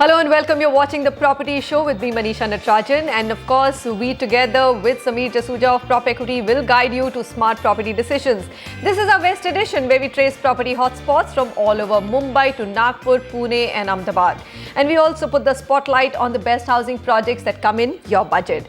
Hello and welcome. You're watching the Property Show with me, Manisha Natarajan. And of course, we together with Sameer Jasuja of Prop Equity will guide you to smart property decisions. This is our West edition where we trace property hotspots from all over Mumbai to Nagpur, Pune and Ahmedabad. And we also put the spotlight on the best housing projects that come in your budget.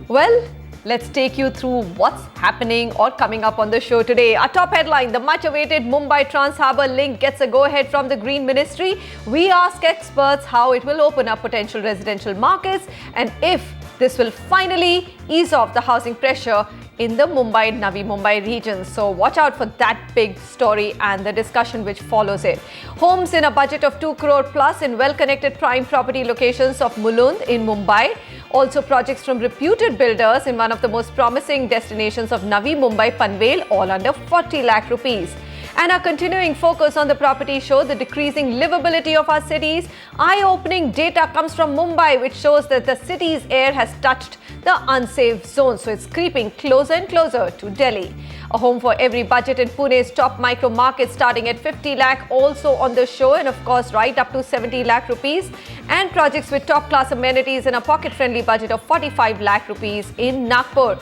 Well, let's take you through what's happening or coming up on the show today. Our top headline, the much-awaited Mumbai Trans-Harbour link gets a go-ahead from the Green Ministry. We ask experts how it will open up potential residential markets and if this will finally ease off the housing pressure in the Navi Mumbai region. So watch out for that big story and the discussion which follows it. Homes in a budget of 2 crore plus in well-connected prime property locations of Mulund in Mumbai. Also projects from reputed builders in one of the most promising destinations of Navi Mumbai, Panvel, all under 40 lakh rupees. And our continuing focus on the property show, the decreasing livability of our cities. Eye-opening data comes from Mumbai, which shows that the city's air has touched the unsafe zone. So it's creeping closer and closer to Delhi. A home for every budget in Pune's top micro market starting at 50 lakh also on the show, and of course right up to 70 lakh rupees. And projects with top class amenities in a pocket-friendly budget of 45 lakh rupees in Nagpur.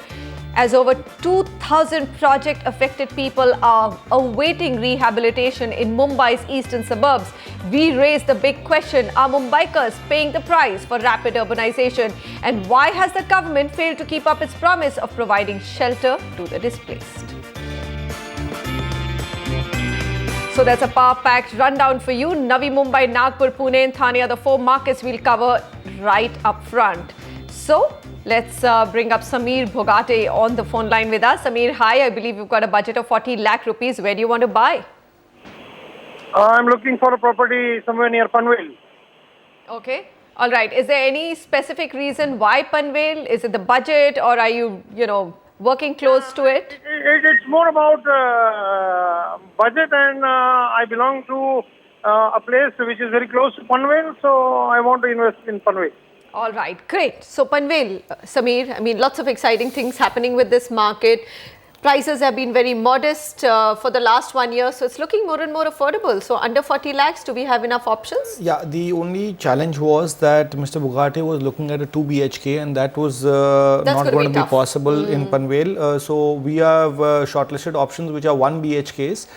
As over 2,000 project-affected people are awaiting rehabilitation in Mumbai's eastern suburbs, we raise the big question, are Mumbaikars paying the price for rapid urbanization? And why has the government failed to keep up its promise of providing shelter to the displaced? So that's a power-packed rundown for you. Navi Mumbai, Nagpur, Pune and Thane are the 4 markets we'll cover right up front. So let's bring up Sameer Bhogate on the phone line with us. Sameer, hi. I believe you've got a budget of 40 lakh rupees. Where do you want to buy? I'm looking for a property somewhere near Panvel. Okay. All right. Is there any specific reason why Panvel? Is it the budget or are you, working close to it? It's more about budget, and I belong to a place which is very close to Panvel, so I want to invest in Panvel. All right, great. So Panvel, Sameer, lots of exciting things happening with this market. Prices have been very modest for the last 1 year, so it's looking more and more affordable. So under 40 lakhs, do we have enough options? Yeah, the only challenge was that Mr. Bugate was looking at a 2 BHK and that was not going to be possible in Panvel. So we have shortlisted options which are 1 BHKs.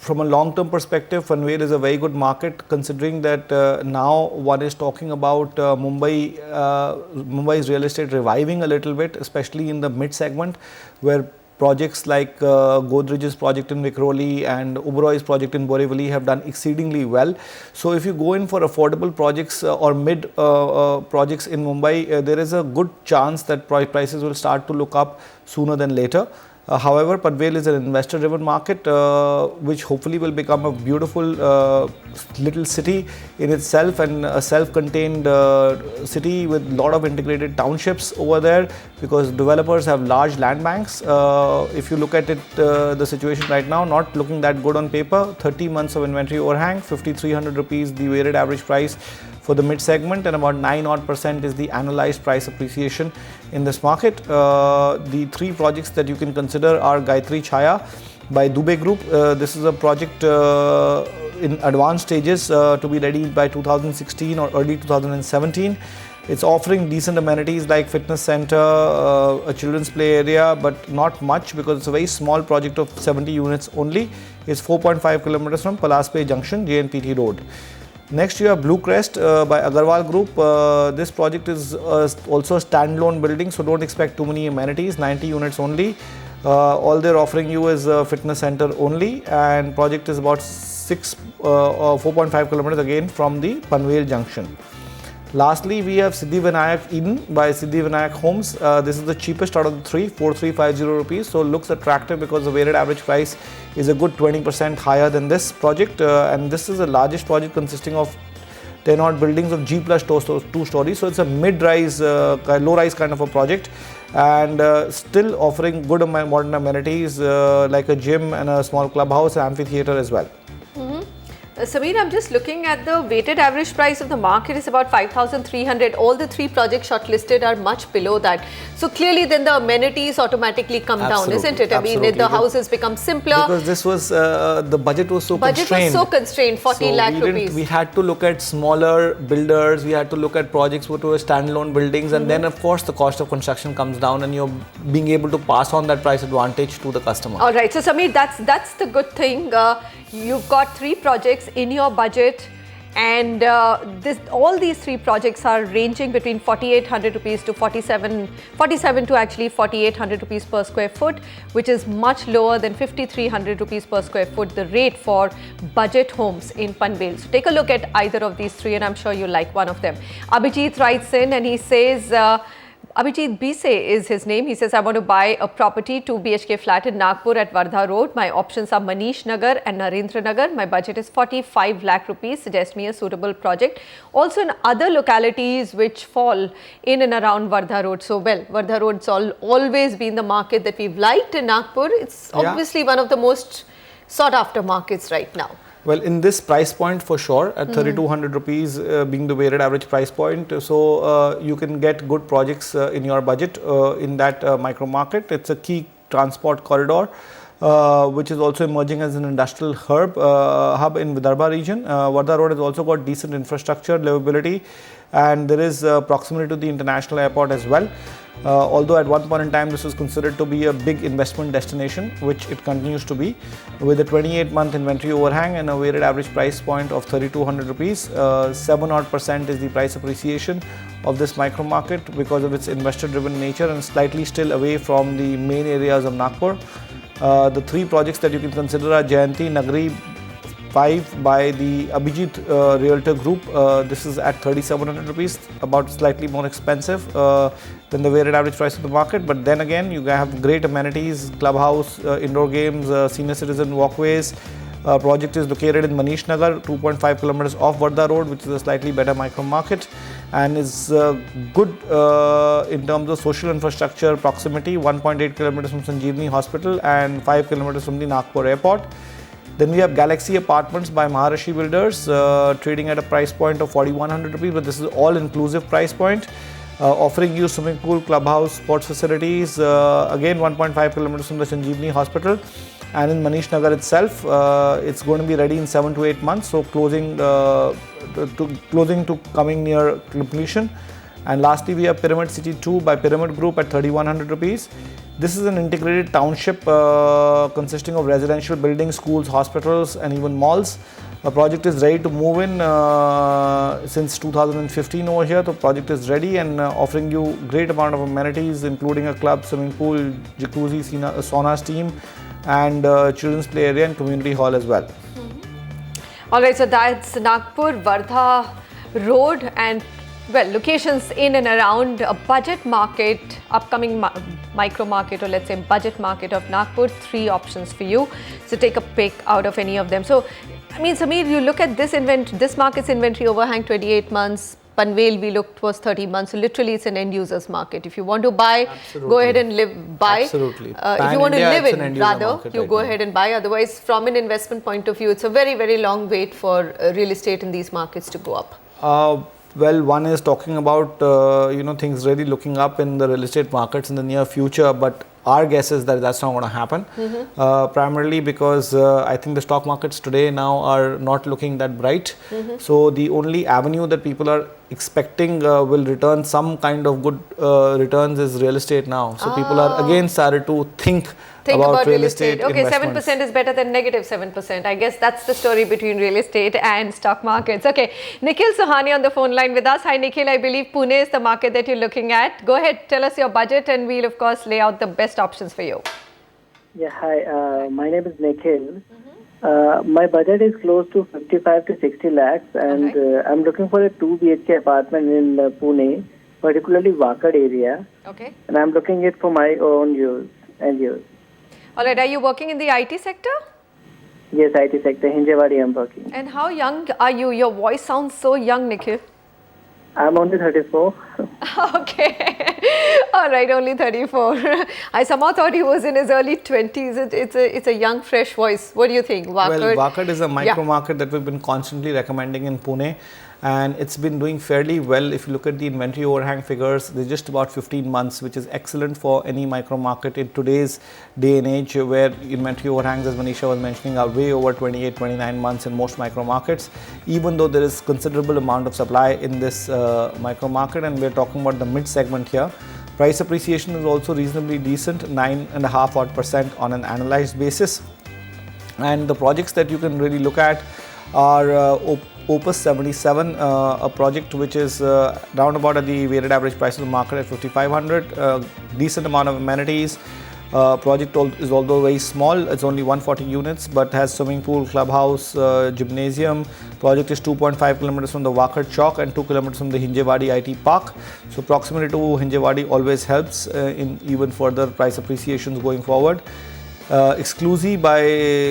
From a long-term perspective, Panvel is a very good market considering that now one is talking about Mumbai's real estate reviving a little bit, especially in the mid-segment where projects like Godrej's project in Vikhroli and Oberoi's project in Borivali have done exceedingly well. So if you go in for affordable projects or mid projects in Mumbai, there is a good chance that prices will start to look up sooner than later. However, Panvel is an investor-driven market which hopefully will become a beautiful little city in itself and a self-contained city with a lot of integrated townships over there because developers have large land banks. If you look at it, the situation right now, not looking that good on paper, 30 months of inventory overhang, 5,300 rupees the weighted average price for the mid-segment and about 9% is the annualized price appreciation in this market. The 3 projects that you can consider are Gayatri Chaya by Dubey Group. This is a project in advanced stages to be ready by 2016 or early 2017. It's offering decent amenities like fitness center, a children's play area, but not much because it's a very small project of 70 units only. It's 4.5 kilometers from Palaspe Junction, JNPT Road. Next you have Blue Crest by Agarwal Group. This project is also a standalone building, so don't expect too many amenities, 90 units only. All they're offering you is a fitness center only, and project is about 4.5 kilometers again from the Panvel Junction. Lastly, we have Siddhi Vinayak Eden by Siddhi Vinayak Homes. This is the cheapest out of the 3, 4,350 rupees. So looks attractive because the weighted average price is a good 20% higher than this project. And this is the largest project consisting of 10 odd buildings of G plus 2 stories. So it's a mid-rise, low-rise kind of a project. And still offering good modern amenities like a gym and a small clubhouse and amphitheater as well. Sameer, I'm just looking at the weighted average price of the market is about 5,300. All the 3 projects shortlisted are much below that. So clearly then the amenities automatically come down, isn't it? I mean, the houses become simpler. Because this was, the budget was so constrained. Budget was so constrained, 40 lakh rupees. We had to look at smaller builders, we had to look at projects which were standalone buildings, and then of course the cost of construction comes down and you're being able to pass on that price advantage to the customer. All right, so Sameer, that's the good thing. You've got 3 projects in your budget, and all these 3 projects are ranging between 4,800 rupees to 47 to actually 4,800 rupees per square foot, which is much lower than 5,300 rupees per square foot, the rate for budget homes in Panvel. So take a look at either of these 3, and I'm sure you like one of them. Abhijit writes in and he says, Abhijit Bise is his name. He says, I want to buy a property, 2 BHK flat in Nagpur at Wardha Road. My options are Manish Nagar and Narendra Nagar. My budget is 45 lakh rupees. Suggest me a suitable project. Also in other localities which fall in and around Wardha Road. So well, Wardha Road's always been the market that we've liked in Nagpur. It's obviously one of the most sought after markets right now. Well, in this price point for sure, at 3,200 rupees being the weighted average price point, so you can get good projects in your budget in that micro market. It's a key transport corridor, which is also emerging as an industrial hub in Vidarbha region. Wardha Road has also got decent infrastructure, livability, and there is proximity to the international airport as well. Although at one point in time this was considered to be a big investment destination, which it continues to be, with a 28-month inventory overhang and a weighted average price point of 3,200 rupees. 7% is the price appreciation of this micro market because of its investor driven nature and slightly still away from the main areas of Nagpur. The 3 projects that you can consider are Jayanti Nagari 5 by the Abhijit Realtor Group. This is at 3,700 rupees, about slightly more expensive than the weighted average price of the market. But then again, you have great amenities, clubhouse, indoor games, senior citizen walkways. Project is located in Manish Nagar, 2.5 kilometers off Wardha Road, which is a slightly better micro market, and is good in terms of social infrastructure proximity, 1.8 kilometers from Sanjeevani Hospital and 5 kilometers from the Nagpur airport. Then we have Galaxy Apartments by Maharishi Builders, trading at a price point of 4,100 rupees, but this is all inclusive price point, offering you swimming pool, clubhouse, sports facilities, again 1.5 kilometers from the Sanjeevani Hospital, and in Manish Nagar itself. It's going to be ready in 7 to 8 months, so closing to coming near completion. And lastly, we have Pyramid City 2 by Pyramid Group at 3,100 rupees. This is an integrated township consisting of residential buildings, schools, hospitals, and even malls. The project is ready to move in since 2015 over here. The project is ready and offering you great amount of amenities, including a club, swimming pool, jacuzzi, sauna, steam, and children's play area and community hall as well. All right, so that's Nagpur, Wardha Road, and well, locations in and around a budget market, upcoming micro market, or let's say budget market of Nagpur. 3 options for you. So take a pick out of any of them. So, I mean, Sameer, you look at this market's inventory overhang 28 months. Panvel we looked was 30 months. So literally it's an end users market. If you want to buy, go ahead and buy. Absolutely. If you want to live in, rather, you go ahead and buy. Otherwise, from an investment point of view, it's a very, very long wait for real estate in these markets to go up. Well, one is talking about things really looking up in the real estate markets in the near future, but our guess is that that's not going to happen. Primarily because I think the stock markets today now are not looking that bright. So the only avenue that people are expecting will return some kind of good returns is real estate now. So people are again started to think about real estate. Okay, 7% is better than negative 7%. I guess that's the story between real estate and stock markets. Okay, Nikhil Sohani on the phone line with us. Hi Nikhil, I believe Pune is the market that you're looking at. Go ahead, tell us your budget and we'll of course lay out the best options for you. Yeah, hi, my name is Nikhil. My budget is close to 55 to 60 lakhs and I'm looking for a 2 BHK apartment in Pune, particularly Wakad area. Okay. And I'm looking it for my own use and use. Alright, are you working in the IT sector? Yes, IT sector, Hinjewadi I'm working. And how young are you? Your voice sounds so young, Nikhil. I'm only 34. Okay. All right, only 34. I somehow thought he was in his early 20s. It's a young, fresh voice. What do you think, Wakad? Well, Wakad is a micro market that we've been constantly recommending in Pune, and it's been doing fairly well. If you look at the inventory overhang figures, they're just about 15 months, which is excellent for any micro market in today's day and age, where inventory overhangs, as Manisha was mentioning, are way over 28, 29 months in most micro markets, even though there is considerable amount of supply in this micro market. And we're talking about the mid segment here. Price appreciation is also reasonably decent, 9.5% on an analyzed basis. And the projects that you can really look at are Opus 77, a project which is round about at the weighted average price of the market at 5,500. Decent amount of amenities. Project is although very small, it's only 140 units, but has swimming pool, clubhouse, gymnasium. Project is 2.5 kilometers from the Wakad Chowk and 2 kilometers from the Hinjewadi IT Park. So proximity to Hinjewadi always helps in even further price appreciations going forward. Exclusive by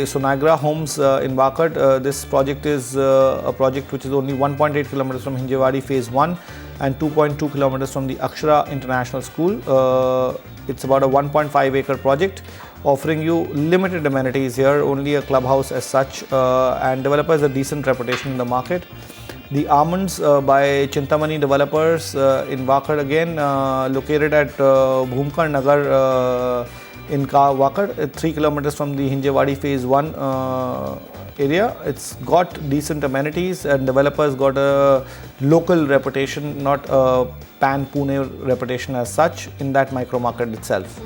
Sonagra Homes in Wakad. This project is a project which is only 1.8 kilometers from Hinjewadi Phase 1 and 2.2 kilometers from the Akshara International School. It's about a 1.5 acre project offering you limited amenities here, only a clubhouse as such, and developers a decent reputation in the market. The Almonds by Chintamani Developers in Wakad, again located at Bhumkar Nagar in Wakad, 3 kilometers from the Hinjewadi Phase 1 area. It's got decent amenities and developers got a local reputation, not a pan Pune reputation as such in that micro market itself.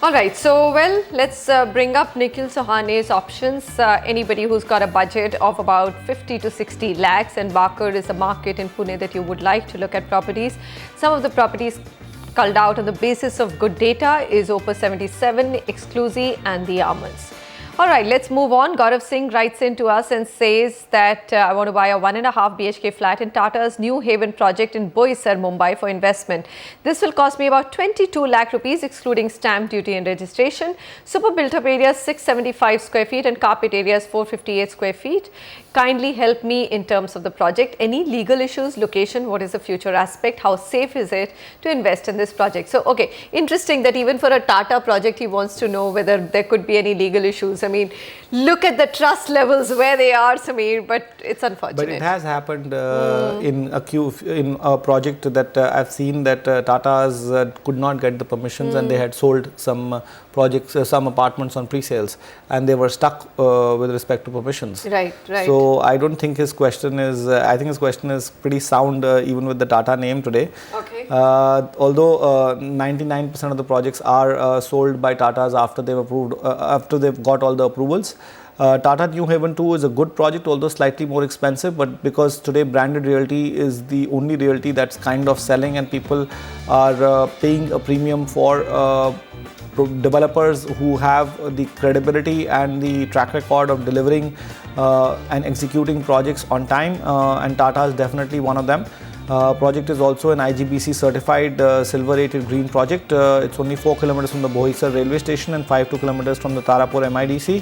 All right, so well, let's bring up Nikhil Sohane's options. Anybody who's got a budget of about 50 to 60 lakhs, and Wakad is a market in Pune that you would like to look at properties. Some of the properties culled out on the basis of good data is Opus 77, Exclusive and the Almonds. All right, let's move on. Gaurav Singh writes in to us and says that I want to buy a 1.5 BHK flat in Tata's New Haven project in Boisar, Mumbai for investment. This will cost me about 22 lakh rupees excluding stamp duty and registration. Super built up area 675 square feet and carpet areas 458 square feet. Kindly help me in terms of the project. Any legal issues, location, what is the future aspect, how safe is it to invest in this project? So, okay, interesting that even for a Tata project, he wants to know whether there could be any legal issues. I mean, look at the trust levels where they are, Sameer, but it's unfortunate. But it has happened in a project that I've seen that Tata's could not get the permissions and they had sold some projects, some apartments on pre-sales, and they were stuck with respect to permissions. Right, right. So I don't think his question is, I think his question is pretty sound even with the Tata name today. Okay. Although 99% of the projects are sold by Tata's after they've approved, after they've got all the approvals. Tata New Haven 2 is a good project, although slightly more expensive, but because today branded realty is the only realty that's kind of selling and people are paying a premium for developers who have the credibility and the track record of delivering and executing projects on time, and Tata is definitely one of them. Project is also an IGBC certified silver rated green project. It's only 4 kilometers from the Boisar railway station and 5 kilometers from the Tarapur MIDC.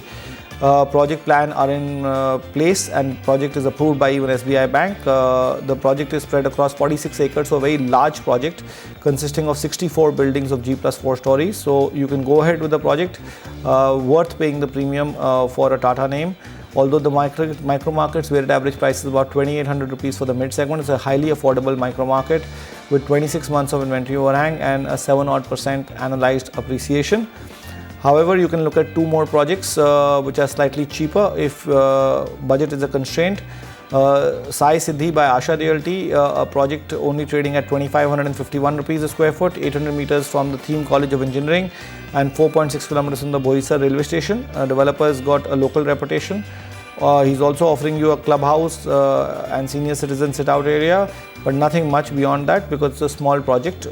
Project plan are in place and project is approved by even SBI Bank. The project is spread across 46 acres, so a very large project consisting of 64 buildings of G+4 stories. So you can go ahead with the project, worth paying the premium for a Tata name. Although the micro markets weighted average price is about 2,800 rupees for the mid segment, it's a highly affordable micro market with 26 months of inventory overhang and a 7% analyzed appreciation. However, you can look at 2 more projects which are slightly cheaper if budget is a constraint. Sai Siddhi by Asha Realty, a project only trading at 2,551 rupees a square foot, 800 meters from the Theme College of Engineering and 4.6 kilometers from the Boisar railway station. Developers got a local reputation. He's also offering you a clubhouse and senior citizen sit-out area, but nothing much beyond that because it's a small project.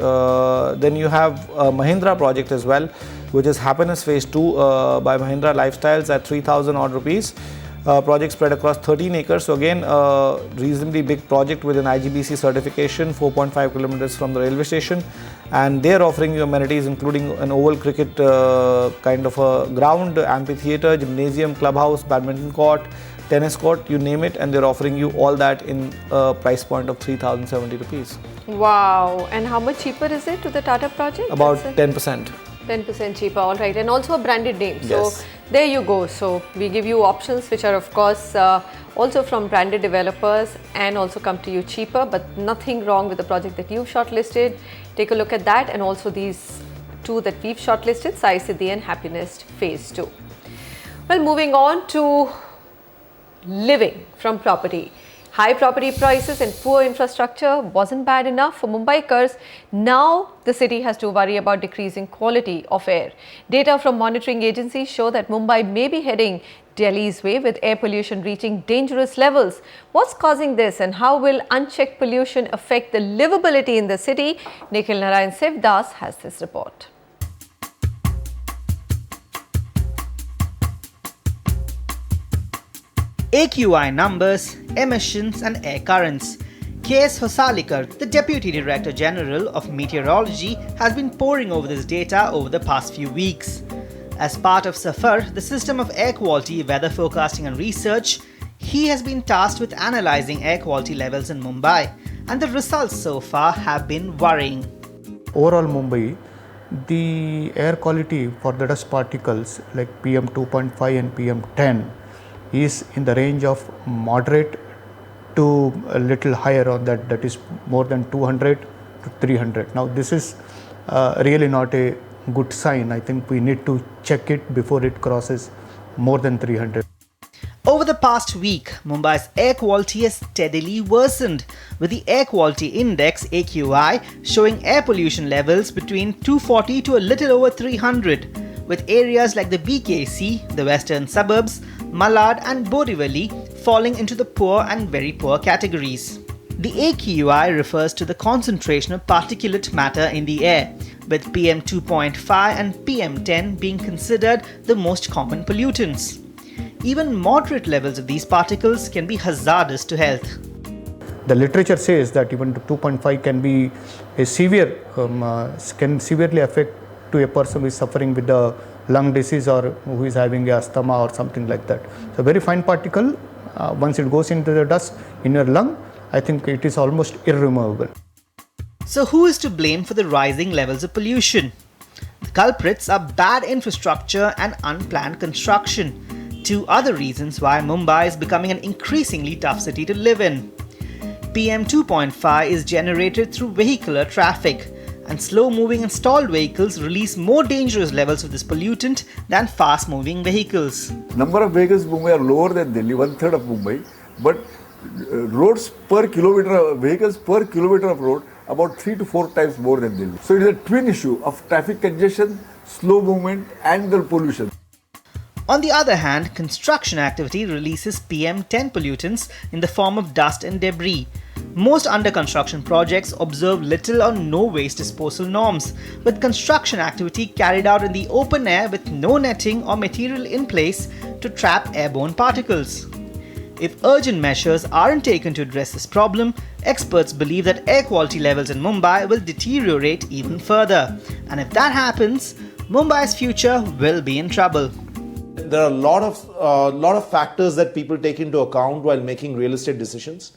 Then you have a Mahindra project as well, which is Happiness Phase 2 by Mahindra Lifestyles at 3,000 odd rupees. Project spread across 13 acres. So again, a reasonably big project with an IGBC certification, 4.5 kilometers from the railway station. And they're offering you amenities including an oval cricket kind of a ground, amphitheatre, gymnasium, clubhouse, badminton court, tennis court, you name it, and they're offering you all that in a price point of 3,070 rupees. Wow. And how much cheaper is it to the Tata project? About 10%. 10% cheaper, all right. And also a branded name. So Yes. there you go. So we give you options which are of course also from branded developers and also come to you cheaper, but nothing wrong with the project that you've shortlisted. Take a look at that, and also these two that we've shortlisted, Sai Siddhi and Happiness Phase 2. Well, moving on to living from property. High property prices and poor infrastructure wasn't bad enough for Mumbaikars. Now the city has to worry about decreasing quality of air. Data from monitoring agencies show that Mumbai may be heading Delhi's way, with air pollution reaching dangerous levels. What's causing this, and how will unchecked pollution affect the livability in the city? Nikhil Narayan Sivdas has this report. AQI numbers, emissions and air currents. K.S. Hosalikar, the Deputy Director General of Meteorology, has been poring over this data over the past few weeks. As part of SAFAR, the System of Air Quality, Weather Forecasting and Research, he has been tasked with analysing air quality levels in Mumbai, and the results so far have been worrying. Overall Mumbai, the air quality for the dust particles like PM 2.5 and PM 10 is in the range of moderate to a little higher on that, that is more than 200 to 300. Now this is really not a good sign. I think we need to check it before it crosses more than 300. Over the past week, Mumbai's air quality has steadily worsened, with the Air Quality Index AQI showing air pollution levels between 240 to a little over 300, with areas like the BKC, the western suburbs, Malad and Borivali falling into the poor and very poor categories. The AQI refers to the concentration of particulate matter in the air, with PM 2.5 and PM 10 being considered the most common pollutants. Even moderate levels of these particles can be hazardous to health. The literature says that even 2.5 can be a severe, can severely affect to a person who is suffering with the lung disease or who is having asthma or something like that. So very fine particle, once it goes into the dust in your lung, I think it is almost irremovable. So who is to blame for the rising levels of pollution? The culprits are bad infrastructure and unplanned construction, two other reasons why Mumbai is becoming an increasingly tough city to live in. PM 2.5 is generated through vehicular traffic, and slow-moving and stalled vehicles release more dangerous levels of this pollutant than fast-moving vehicles. Number of vehicles in Mumbai are lower than Delhi, 1/3 of Mumbai, but roads per kilometer, vehicles per kilometer of road about 3 to 4 times more than Delhi. So it is a twin issue of traffic congestion, slow movement and the pollution. On the other hand, construction activity releases PM 10 pollutants in the form of dust and debris. Most under-construction projects observe little or no waste disposal norms, with construction activity carried out in the open air with no netting or material in place to trap airborne particles. If urgent measures aren't taken to address this problem, experts believe that air quality levels in Mumbai will deteriorate even further. And if that happens, Mumbai's future will be in trouble. There are a lot of factors that people take into account while making real estate decisions.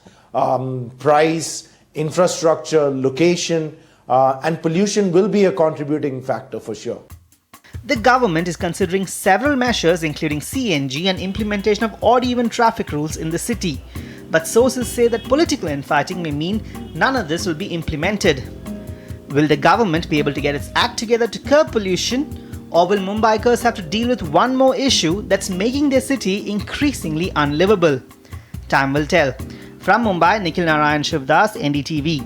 Price, infrastructure, location, and pollution will be a contributing factor for sure. The government is considering several measures including CNG and implementation of odd-even traffic rules in the city. But sources say that political infighting may mean none of this will be implemented. Will the government be able to get its act together to curb pollution? Or will Mumbaikars have to deal with one more issue that's making their city increasingly unlivable? Time will tell. From Mumbai, Nikhil Narayan Sivdas, NDTV.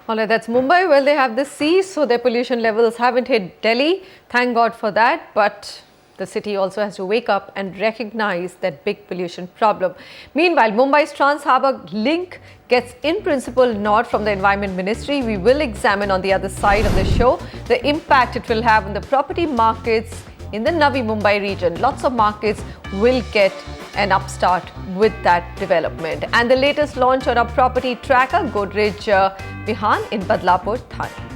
Alright, that's Mumbai. Well, they have the sea, so their pollution levels haven't hit Delhi. Thank God for that. But the city also has to wake up and recognize that big pollution problem. Meanwhile, Mumbai's Trans-Harbour link gets in principle nod from the Environment Ministry. We will examine on the other side of the show the impact it will have on the property markets in the Navi Mumbai region. Lots of markets will get an upstart with that development. And the latest launch on our property tracker, Godrej Vihan in Badlapur, Thane.